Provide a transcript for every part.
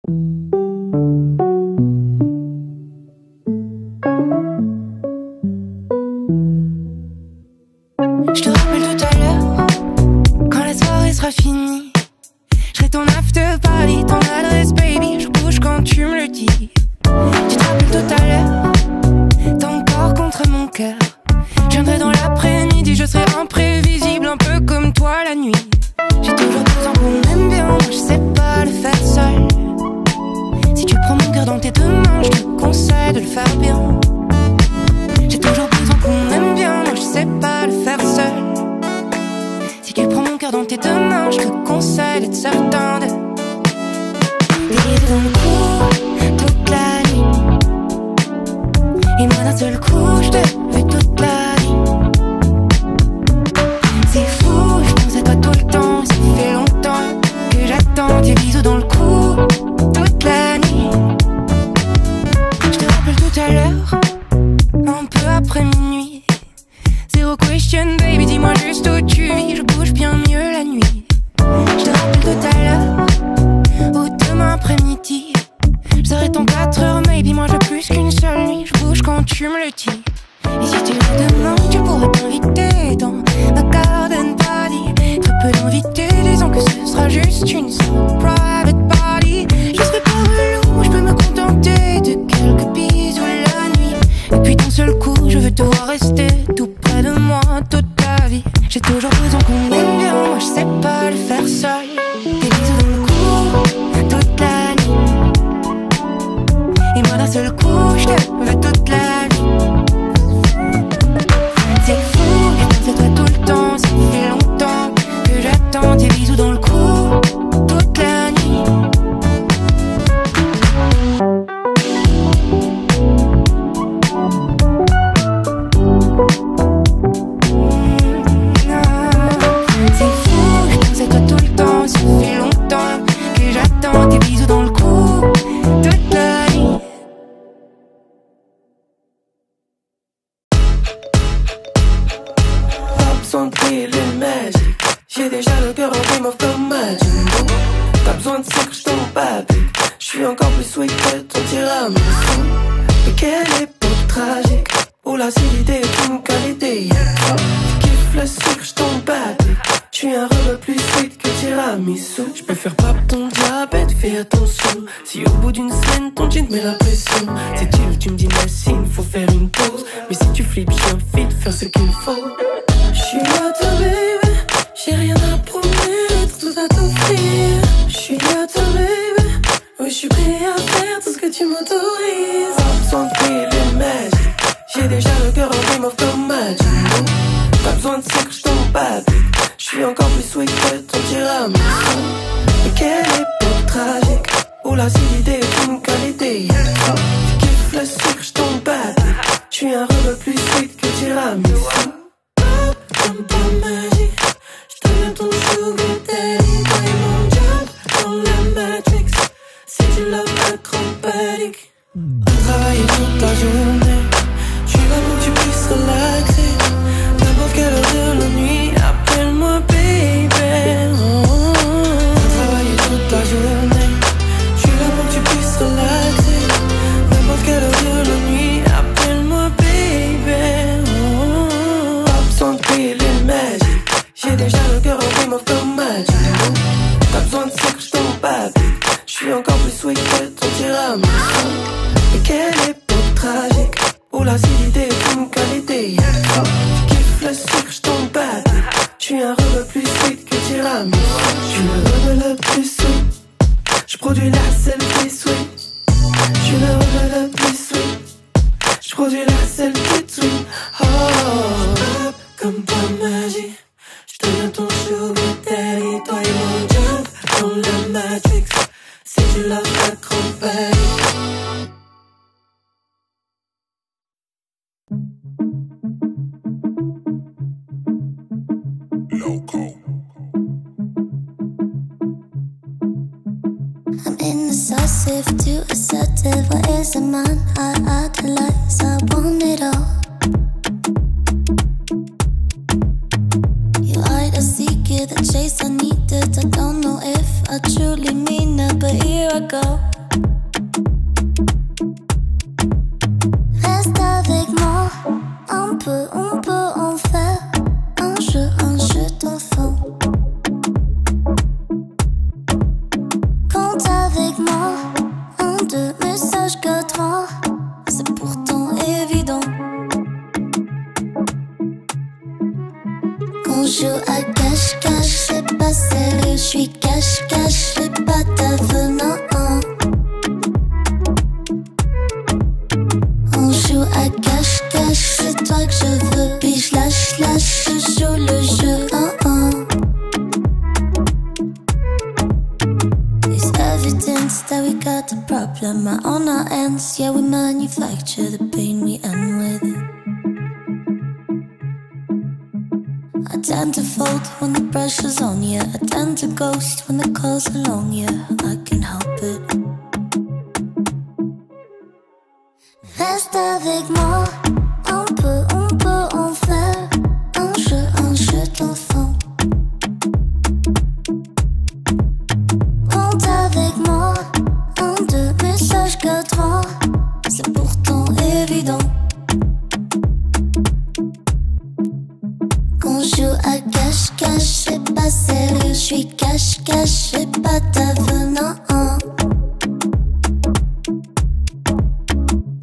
Je te rappelle tout à l'heure, quand la soirée sera finie. Je serai ton after party, ton adresse baby. Je bouge quand tu me le dis. Tu te rappelles tout à l'heure, ton corps contre mon cœur. Je viendrai dans l'après-midi, je serai imprévisible, un peu comme toi la nuit. J'ai toujours besoin qu'on m'aime bien, moi je sais pas le faire seul. Si tu prends mon cœur dans tes deux mains, je te conseille de le faire bien. J'ai toujours besoin qu'on m'aime bien, moi je sais pas le faire seul. Si tu prends mon cœur dans tes deux mains, je te conseille d'être certain de déguiser dans le cou toute la nuit. Et moi d'un seul coup, je te veux toute la vie. C'est fou, je pense à toi tout le temps. Ça fait longtemps que j'attends tes bisous dans le cou toute la nuit. Je te rappelle tout à l'heure, un peu après minuit. Zero question baby, dis-moi juste où tu vis. Je bouge bien mieux la nuit. Je te rappelle tout à l'heure, ou demain après-midi. Je serai ton 4h maybe, moi je veux plus qu'une seule nuit. Je bouge quand tu me le dis. Et si tu veux demain, tu pourras t'inviter dans ma garden party. Très peu d'invités, disons que ce sera juste une private party. Je serai pas relou, je peux me contenter de quelques bisous la nuit. Et puis d'un seul coup, je veux te voir rester tout près de moi toute la vie. J'ai toujours besoin qu'on m'aime bien, moi je sais pas le faire seul. Des bisous dans le cou toute la nuit. Et moi d'un seul coup, je te veux toute la nuit. C'est fou, je pense à toi tout le temps. Ça fait longtemps que j'attends tes bisous dans le cou toute la nuit. C'est fou, je pense à toi tout le temps. Ça fait longtemps que j'attends tes bisous dans le cou toute la nuit. Besoin de pilule magique. J'ai déjà le cœur en game of comme Majin. T'as besoin de sucre, j't'en papique. J'suis encore plus sweet que ton tiramisu. Mais quelle époque tragique où l'acidité est une qualité. Tu kiffes le sucre, j't'en papique. J'suis un rebeu plus sweet que tiramisu. J'peux faire pop ton diabète, fais attention. Si au bout d'une semaine ton jean met la pression, c'est chill, tu me dis merci, il faut faire une pause. Mais si tu flippes, j'viens vite faire ce qu'il faut. J'suis là toi baby, j'ai rien à promettre, tout à t'offrir. J'suis là toi baby, oui j'suis prêt à faire tout ce que tu m'autorises. Pas besoin de pilule magique, j'ai déjà le cœur en game of comme Majin. Pas besoin de sucre, j't'en papique. J'suis encore plus sweet que ton tiramisu. Mais quelle époque tragique où l'acidité est une qualité. Tu kiffes le sucre, j't'en papique. J'suis un rebeu plus sweet que tiramisu. Comme ta magie, j'deviens ton sugar daddy. Toi et mon job dans la Matrix. C'est du love acrobatique. On travaille toute la journée, j'suis là pour que tu puisses relaxer. N'importe quelle heure de la nuit, appelle-moi baby. On travaille toute la journée, j'suis là pour que tu puisses relaxer. N'importe quelle heure de la nuit, appelle-moi baby. Pas besoin de pilule magique, j'ai déjà le cœur en game of comme Majin. T'as besoin de sucre, j't'en papique. J'suis encore plus sweet que ton tiramisu. Et quelle époque tragique où l'acidité est une qualité. Tu kiffes le sucre, j't'en papique. J'suis un rebeu plus sweet que tiramisu. J'suis le rebeu le plus sweet. J'produis la seule qui est sweet. J'suis le rebeu le plus sweet. J'produis la seule qui est sweet. Oh, j'pop comme ta magie. J'deviens ton sugar daddy. Toi et mon job dans la Matrix. C'est du love acrobatique. Loco. I'm indecisive, too assertive. What is a man I idolize? I want it all. You hide a secret, the chase I needed. I don't know if I truly mean it, but here I go. avec moi. Un, deux messages que trois, c'est pourtant évident. Quand je joue à cache-cache, c'est pas sérieux, je suis cache-cache, c'est pas d'avenant. On joue à cache-cache, c'est toi que je veux, puis je lâche, je joue le jeu. It's evidence that we got a problem on our ends. Yeah, we manufacture the pain we end with. I tend to fold when the pressure's on you. I tend to ghost when the calls are long. Yeah, I can't help it. Reste avec moi. On peut en faire un jeu d'enfant. Compte avec moi. Un, deux messages que trois, c'est pourtant évident. Quand je joue à cache-cache, c'est pas sérieux, je suis cache-cache, c'est pas d'avenant.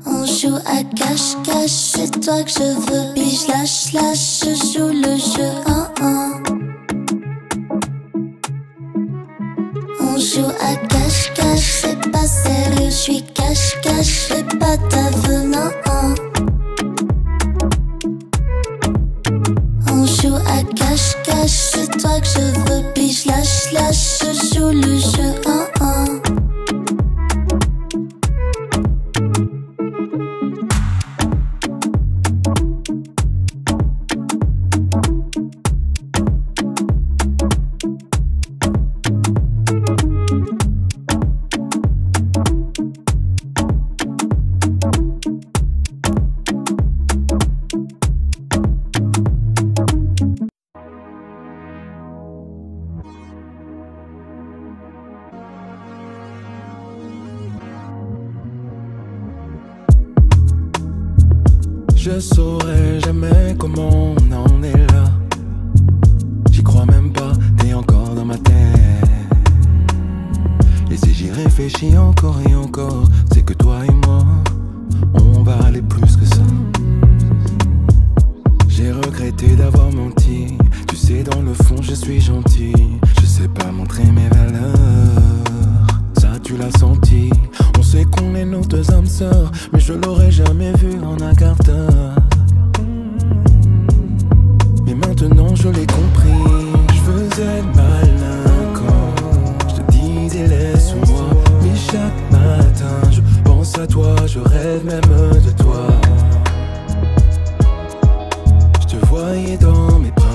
On joue à cache-cache, c'est toi que je veux, puis je lâche, je joue le jeu. On joue à cache-cache, c'est pas sérieux, je suis cache-cache, c'est pas d'avenant. On joue à cache-cache, c'est toi que je veux, puis je lâche, je joue le jeu. Je saurais jamais comment on en est là. J'y crois même pas, t'es encore dans ma tête. Et si j'y réfléchis encore et encore, c'est que toi et moi, on va aller plus que ça. J'ai regretté d'avoir menti. Tu sais, dans le fond, je suis gentil. Je sais pas montrer mes valeurs. Ça, tu l'as senti. On sait qu'on est nos deux âmes sœurs, mais je l'aurais jamais vu en un quart d'heure. Mais maintenant je l'ai compris. Je faisais le malin quand je te disais laisse-moi. Mais chaque matin je pense à toi, je rêve même de toi. Je te voyais dans mes bras.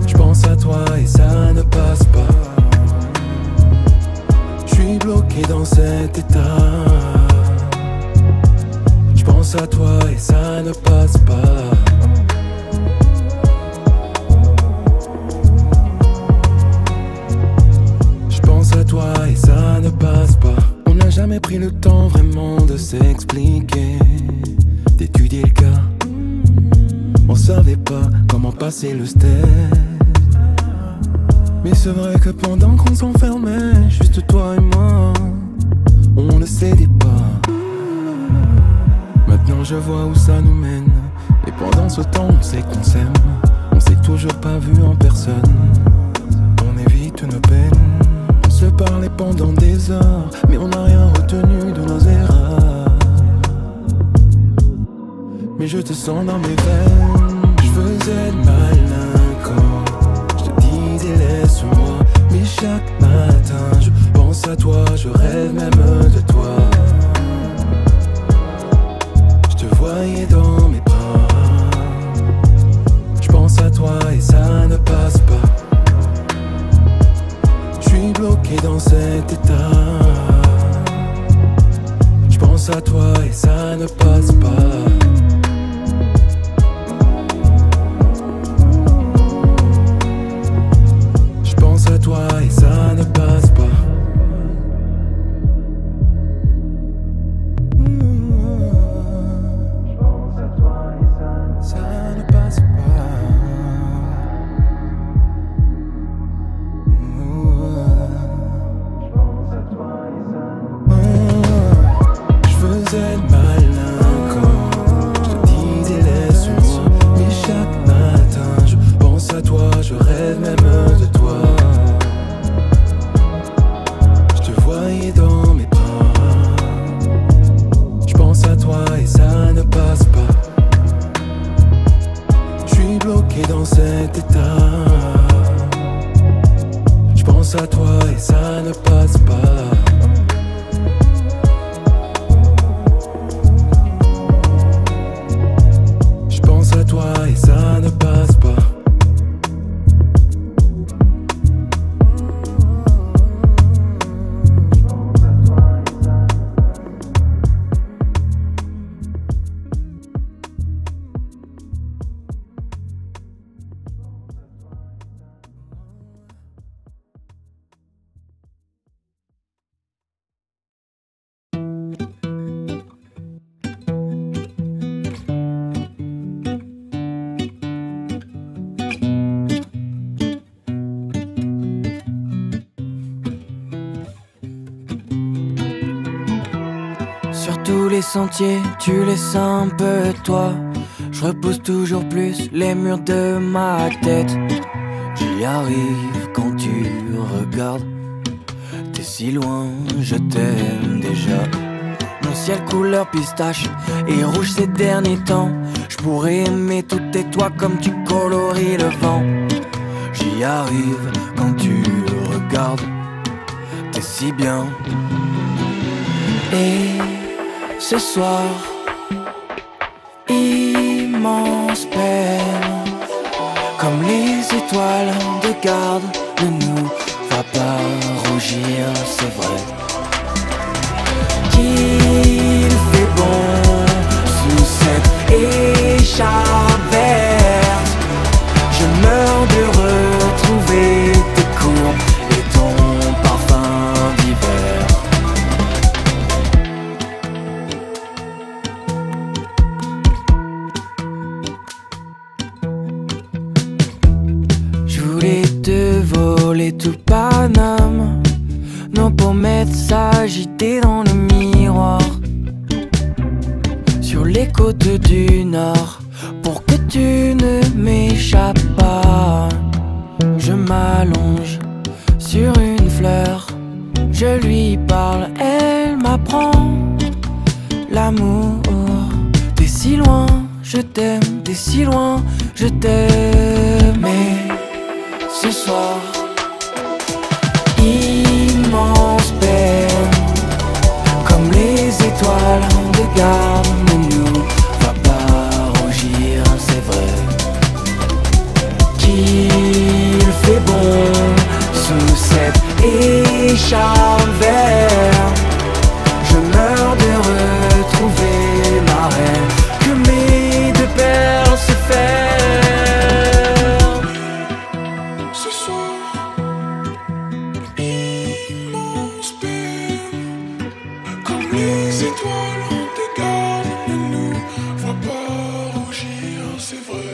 Je pense à toi et ça ne passe pas. Je suis bloqué dans cet état. Je pense à toi et ça ne passe pas. Je pense à toi et ça ne passe pas. On n'a jamais pris le temps vraiment de s'expliquer, d'étudier le cas. On savait pas comment passer le step. Mais c'est vrai que pendant qu'on s'enfermait, juste toi et moi, on ne cédait pas. Maintenant je vois où ça nous mène. Et pendant ce temps on sait qu'on s'aime. On s'est toujours pas vu en personne. On évite nos peines. On se parlait pendant des heures, mais on n'a rien retenu de nos erreurs. Mais je te sens dans mes veines. Je faisais le malin quand je te disais laisse-moi. Mais chaque matin je pense à toi, je rêve même de toi. Je te voyais dans mes bras. Je pense à toi et ça ne passe pas. Je suis bloqué dans cet état. Je pense à toi et ça ne passe pas. Je pense à toi et ça ne passe pas. pensais être malin quand je te disais laisse-moi. Mais chaque matin je pense à toi, je rêve même de toi. Je te voyais dans mes bras, je pense à toi et ça ne passe pas. Je suis bloqué dans cet état, je pense à toi et ça ne passe pas. Je pense à toi et ça ne passe pas. Sur tous les sentiers, tu laisses un peu toi. Je repousse toujours plus les murs de ma tête. J'y arrive quand tu regardes. T'es si loin, je t'aime déjà. Mon ciel couleur pistache et rouge ces derniers temps. Je pourrais aimer toutes tes toits comme tu coloris le vent. J'y arrive quand tu regardes. T'es si bien. Et ce soir, immense peine, comme les étoiles de garde, ne nous va pas rougir, c'est vrai. Qu'il fait bon sous cette écharpe verte. Je meurs de retrouver tes courbes et ton parfum d'hiver. Je voulais te voler tout Paname, nos pommettes s'agitaient dans le miroir. Sur les côtes du Nord, pour que tu ne m'échappes pas. Je m'allonge sur une fleur, je lui parle, elle m'apprend l'amour. T'es si loin, je t'aime, t'es si loin, je t'aime. Mais ce soir, immense peine, comme les étoiles de garde, ne nous va pas rougir, c'est vrai. Qu'il fait bon sous cette écharpe verte. Je meurs de retrouver ma reine, que mes deux perles se ferment. Ce soir, immense peine, comme les étoiles de garde, ne nous va pas rougir, c'est vrai.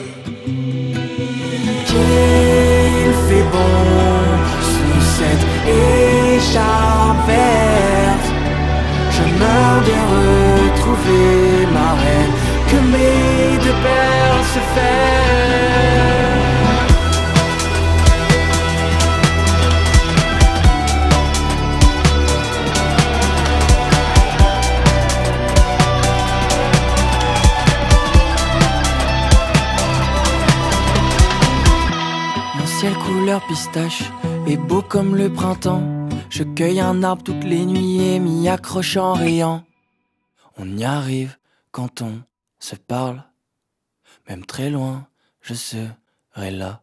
Qu'il fait bon sous cette écharpe verte. Je meurs de retrouver ma reine, que mes deux perles se ferment. Mon ciel couleur pistache est beau comme le printemps. Je cueille un arbre toutes les nuits et m'y accroche en riant. On y arrive quand on se parle, même très loin, je serai là.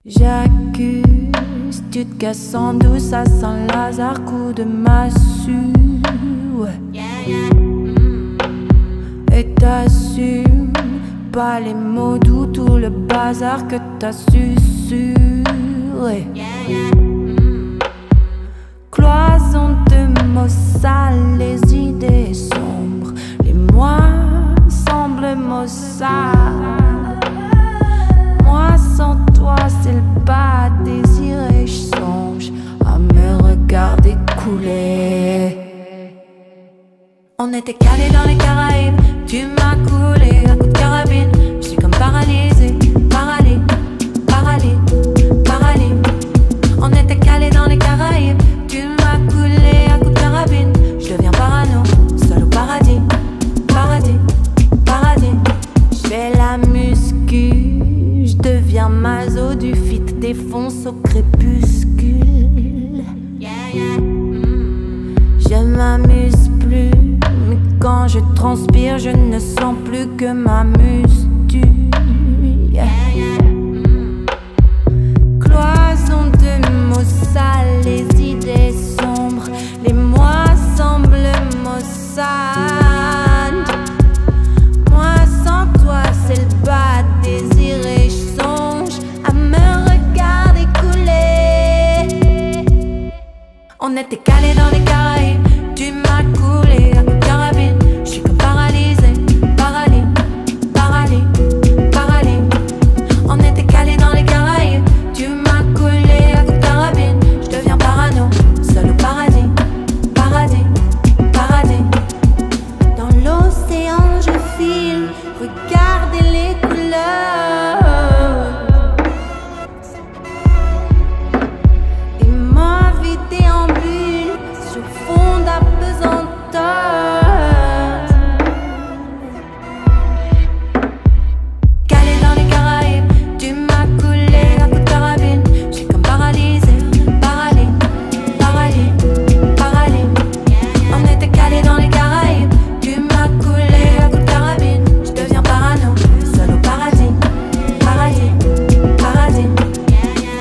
J'accuse, tu te casses en douce, ça sent Lazare, coup de massue. Et t'assumes pas les mots doux, tout le bazar que t'as susurré. Cloison de mots sales, les idées sombres, les mois semblent maussades. Moi sans toi c'est le pas désiré, je songe à me regarder couler. On était calés dans les Caraïbes, tu m'as coulé à coups de carabine. Je suis comme paralysée, paralysée, paralysée, paralysée. On était calés dans les Caraïbes, tu m'as coulé à coups de carabine. Je deviens parano, seul au paradis, paradis, paradis. Je fais la muscu, je deviens maso du fit, défonce au crépuscule. Je m'amuse plus, mais quand je transpire, je ne sens plus que ma muscu. Cloison de mots sales, les idées sombres, les mois semblent maussades. Moi sans toi, c'est le bas désiré, je songe à me regarder couler. On était calés dans les Caraïbes, tu m'as coulé à coups de carabine. Je suis comme paralysée, paralysée, paralysée, paralysée. On était calés dans les Caraïbes, tu m'as coulé à coups de carabine. Je deviens parano, seul au paradis, paradis, paradis. Dans l'océan je file, regardez les couleurs. Et ma vie déambule sur fond d'apesanteur. Calé dans les Caraïbes, tu m'as coulé à coups de carabine. Je suis comme paralysée, paralysée, paralysée, paralysée. On était calés dans les Caraïbes, tu m'as coulé à coups de carabine. Je deviens parano, seul au paradis, paradis, paradis.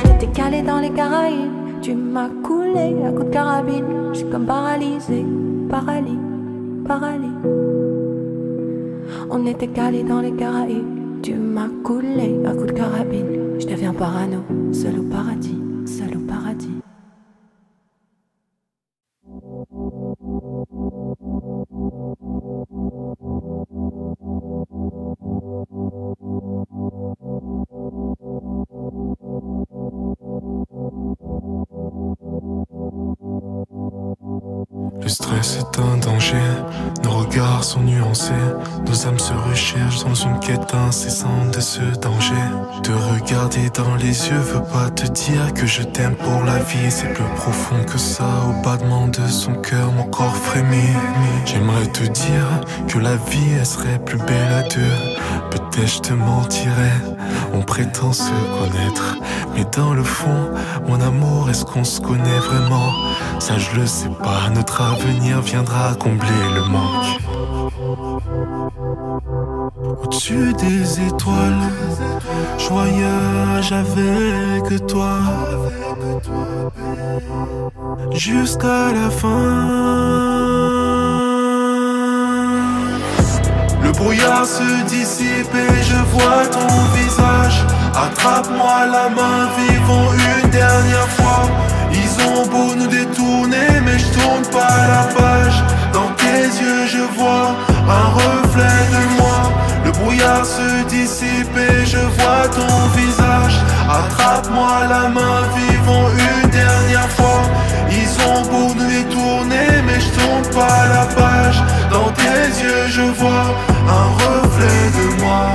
On était calés dans les Caraïbes, tu m'as coulé à coups de carabine. Je suis comme paralysée, paralysée, paralysée. On était calés dans les Caraïbes, tu m'as coulé à coups de carabine. Je deviens parano, seul au paradis, seul au paradis. Le stress est un danger, nos regards sont nuancés, nos âmes se recherchent dans une quête incessante de ce danger. Te regarder dans les yeux veut pas te dire que je t'aime pour la vie, c'est plus profond que ça, au battement de son cœur mon corps frémit. J'aimerais te dire que la vie elle serait plus belle à deux, peut-être je te mentirais, on prétend se connaître, mais dans le fond, mon amour, est-ce qu'on se connaît vraiment? Ça je le sais pas, notre avenir viendra combler le manque. Au-dessus des étoiles, je voyage avec toi jusqu'à la fin. Le brouillard se dissipe et je vois ton visage. Attrape-moi la main, vivons une dernière fois. Ils ont beau nous détourner, mais je tourne pas la page. Dans tes yeux je vois un reflet de moi. Le brouillard se dissipe et je vois ton visage. Attrape-moi la main, vivons une dernière fois. Ils ont beau nous détourner, mais je tourne pas la page. Dans tes yeux je vois un reflet de moi.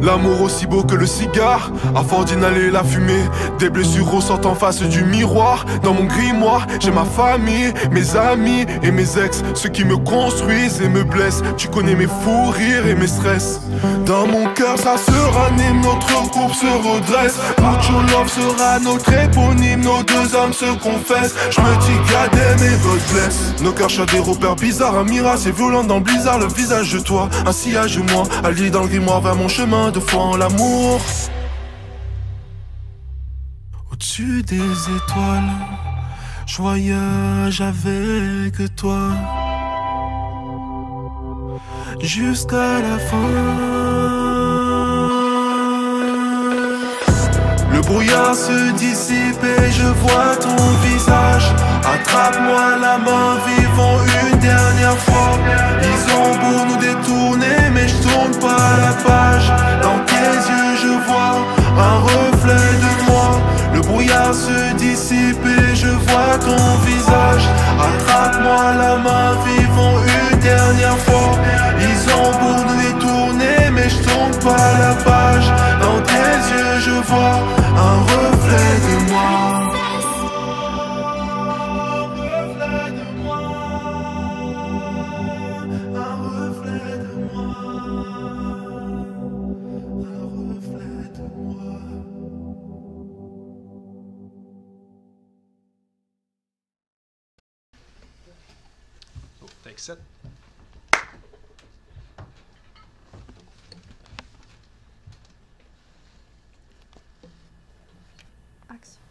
L'amour aussi beau que le cigare, avant d'inhaler la fumée. Des blessures ressortent en face du miroir. Dans mon grimoire, j'ai ma famille, mes amis et mes ex. Ceux qui me construisent et me blessent. Tu connais mes fous rires et mes stress. Dans mon cœur ça se ranime, notre couple se redresse. Mucho love sera notre éponyme, nos deux âmes se confessent. Je me dis qu'Adam et God bless. Nos cœurs cherchent des repères bizarres, un mirage c'est violent dans le blizzard. Le visage de toi, un sillage de moi, allié dans le grimoire vers mon chemin de foi en l'amour. Au-dessus des étoiles, je voyage avec toi jusqu'à la fin. Le brouillard se dissipe et je vois ton visage. Attrape-moi la main, vivons une dernière fois. Ils ont beau nous détourner, mais je tourne pas la page. Dans tes yeux je vois un reflet de moi. Le brouillard se dissipe et je vois ton visage. Attrape-moi la main, vivons une dernière fois. Ils ont beau nous détourner, mais je tourne pas la page. Dans tes yeux je vois un reflet de moi. Take 7. Action.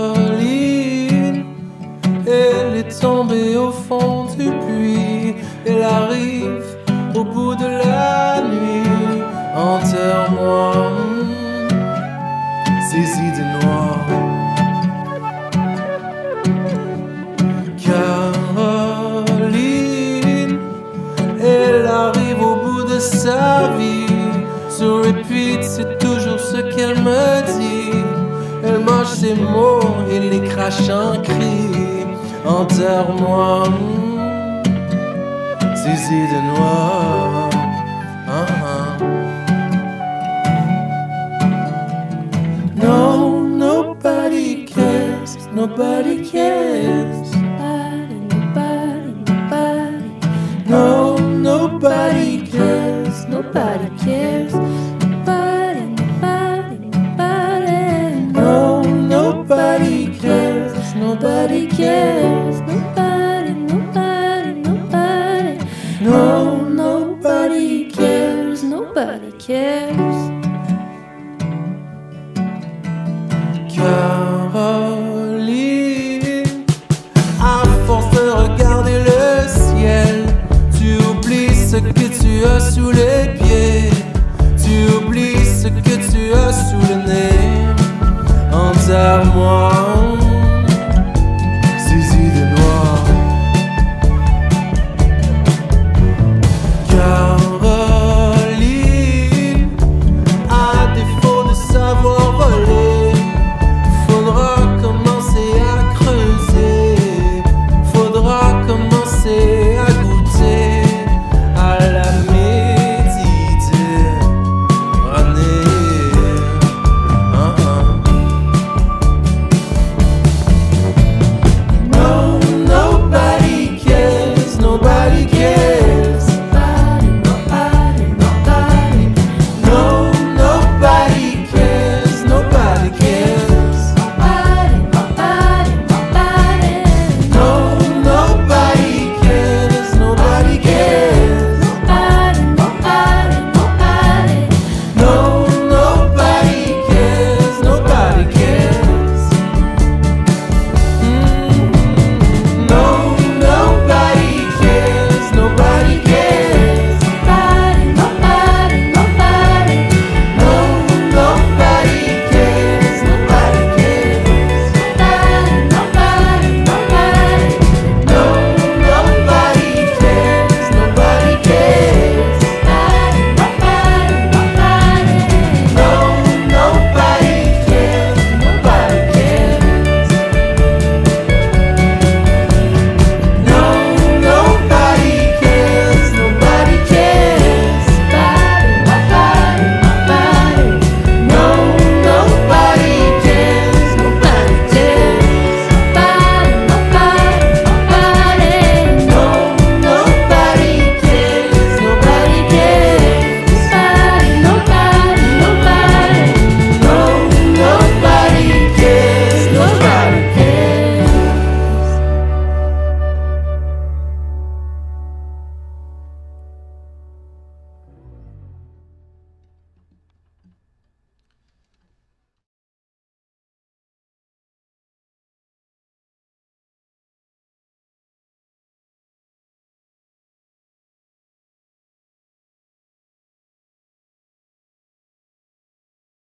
Caroline, elle est tombée au fond du puits. Elle arrive au bout de la nuit. Enterre-moi ces idées noires. Caroline, elle arrive au bout de sa vie. Sur repeat, c'est toujours ce qu'elle me dit. Elle mange ses mots et les crache en cris. Enterre-moi ces idées noires. No, nobody cares. Nobody cares. No, nobody cares. Nobody cares. Nobody, nobody, nobody. No, nobody cares. Nobody cares. Nobody, nobody, nobody. No, Nobody cares. Nobody cares. Caroline, à force de regarder le ciel, tu oublies ce que tu as sous les pieds. Tu oublies ce que tu as sous le nez. Enterre-moi